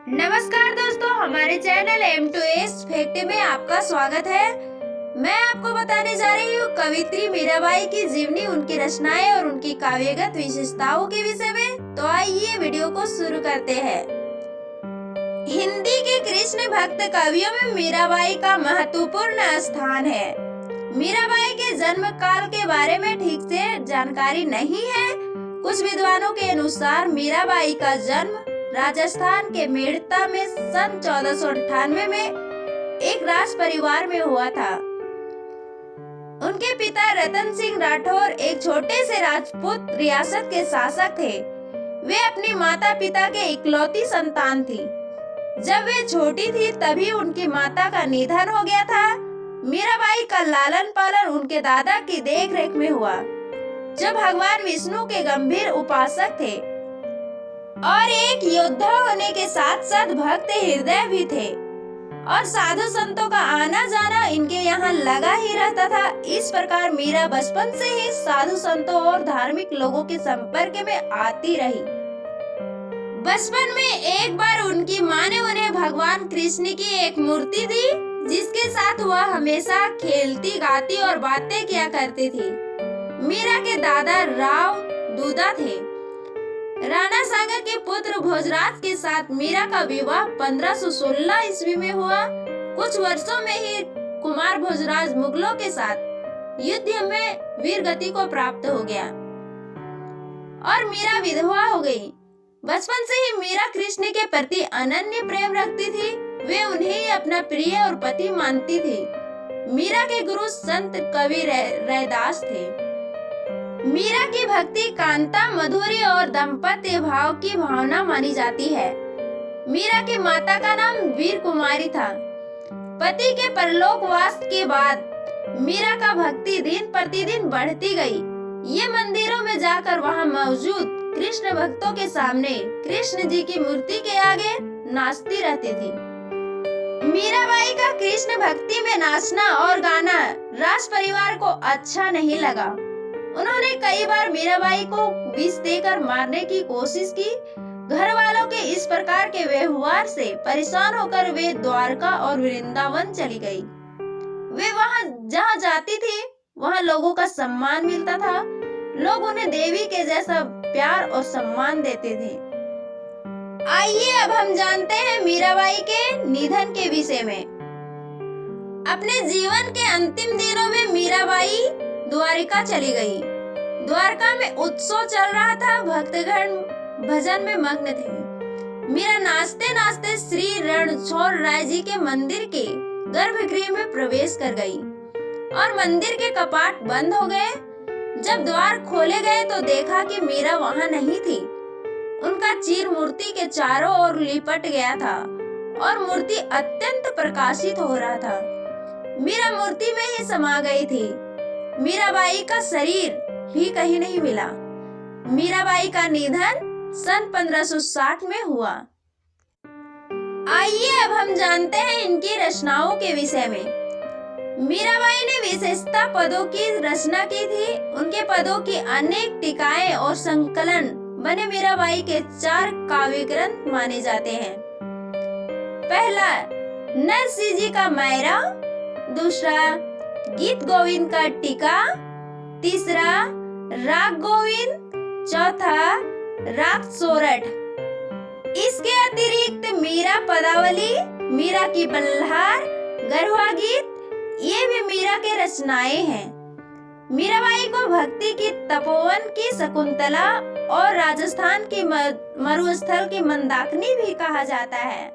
नमस्कार दोस्तों, हमारे चैनल M2S फैक्ट में आपका स्वागत है। मैं आपको बताने जा रही हूँ कवियत्री मीराबाई की जीवनी, उनकी रचनाएं और उनकी काव्यगत विशेषताओं के विषय में। तो आइए वीडियो को शुरू करते हैं। हिंदी के कृष्ण भक्त कवियों में मीराबाई का महत्वपूर्ण स्थान है। मीराबाई के जन्म काल के बारे में ठीक से जानकारी नहीं है। कुछ विद्वानों के अनुसार मीराबाई का जन्म राजस्थान के मेड़ता में सन 1498 में एक राज परिवार में हुआ था। उनके पिता रतन सिंह राठौर एक छोटे से राजपूत रियासत के शासक थे। वे अपनी माता पिता के इकलौती संतान थी। जब वे छोटी थी तभी उनकी माता का निधन हो गया था। मीराबाई का लालन पालन उनके दादा की देखरेख में हुआ, जो भगवान विष्णु के गंभीर उपासक थे और एक योद्धा होने के साथ साथ भक्त हृदय भी थे, और साधु संतों का आना जाना इनके यहाँ लगा ही रहता था। इस प्रकार मीरा बचपन से ही साधु संतों और धार्मिक लोगों के संपर्क में आती रही। बचपन में एक बार उनकी माँ ने उन्हें भगवान कृष्ण की एक मूर्ति दी, जिसके साथ वह हमेशा खेलती, गाती और बातें किया करती थी। मीरा के दादा राव दूधा थे। राणा सांगा के पुत्र भोजराज के साथ मीरा का विवाह 1516 ईस्वी में हुआ। कुछ वर्षों में ही कुमार भोजराज मुगलों के साथ युद्ध में वीर गति को प्राप्त हो गया और मीरा विधवा हो गई। बचपन से ही मीरा कृष्ण के प्रति अनन्य प्रेम रखती थी। वे उन्हें ही अपना प्रिय और पति मानती थी। मीरा के गुरु संत कवि रैदास थे। मीरा की भक्ति कांता, मधुरी और दाम्पत्य भाव की भावना मानी जाती है। मीरा की माता का नाम वीर कुमारी था। पति के परलोकवास के बाद मीरा का भक्ति दिन प्रतिदिन बढ़ती गई। ये मंदिरों में जाकर वहां मौजूद कृष्ण भक्तों के सामने कृष्ण जी की मूर्ति के आगे नाचती रहती थी। मीराबाई का कृष्ण भक्ति में नाचना और गाना राज परिवार को अच्छा नहीं लगा। उन्होंने कई बार मीराबाई को विष देकर मारने की कोशिश की। घर वालों के इस प्रकार के व्यवहार से परेशान होकर वे द्वारका और वृंदावन चली गई। वे वहां जहां जाती थी वहां लोगों का सम्मान मिलता था। लोग उन्हें देवी के जैसा प्यार और सम्मान देते थे। आइए अब हम जानते हैं मीराबाई के निधन के विषय में। अपने जीवन के अंतिम दिनों में मीराबाई द्वारिका चली गई। द्वारका में उत्सव चल रहा था। भक्तगण भजन में मग्न थे। मीरा नाचते नाचते श्री रणछोड़ राय जी के मंदिर के गर्भगृह में प्रवेश कर गई और मंदिर के कपाट बंद हो गए। जब द्वार खोले गए तो देखा कि मीरा वहां नहीं थी। उनका चीर मूर्ति के चारों ओर लिपट गया था और मूर्ति अत्यंत प्रकाशित हो रहा था। मीरा मूर्ति में ही समा गई थी। मीराबाई का शरीर भी कहीं नहीं मिला। मीराबाई का निधन सन 1560 में हुआ। आइए अब हम जानते हैं इनकी रचनाओं के विषय में। मीराबाई ने विशेषता पदों की रचना की थी। उनके पदों की अनेक टीकाएं और संकलन बने मीराबाई के 4 काव्य ग्रंथ माने जाते हैं। पहला नरसिंह जी का मायरा, दूसरा गीत गोविंद का टीका, तीसरा राग गोविंद, चौथा राग सोरठ। इसके अतिरिक्त मीरा पदावली, मीरा की बल्हार, गरबा गीत, ये भी मीरा के रचनाएं हैं। मीराबाई को भक्ति की तपोवन की शकुंतला और राजस्थान की मरुस्थल की मंदाकिनी भी कहा जाता है।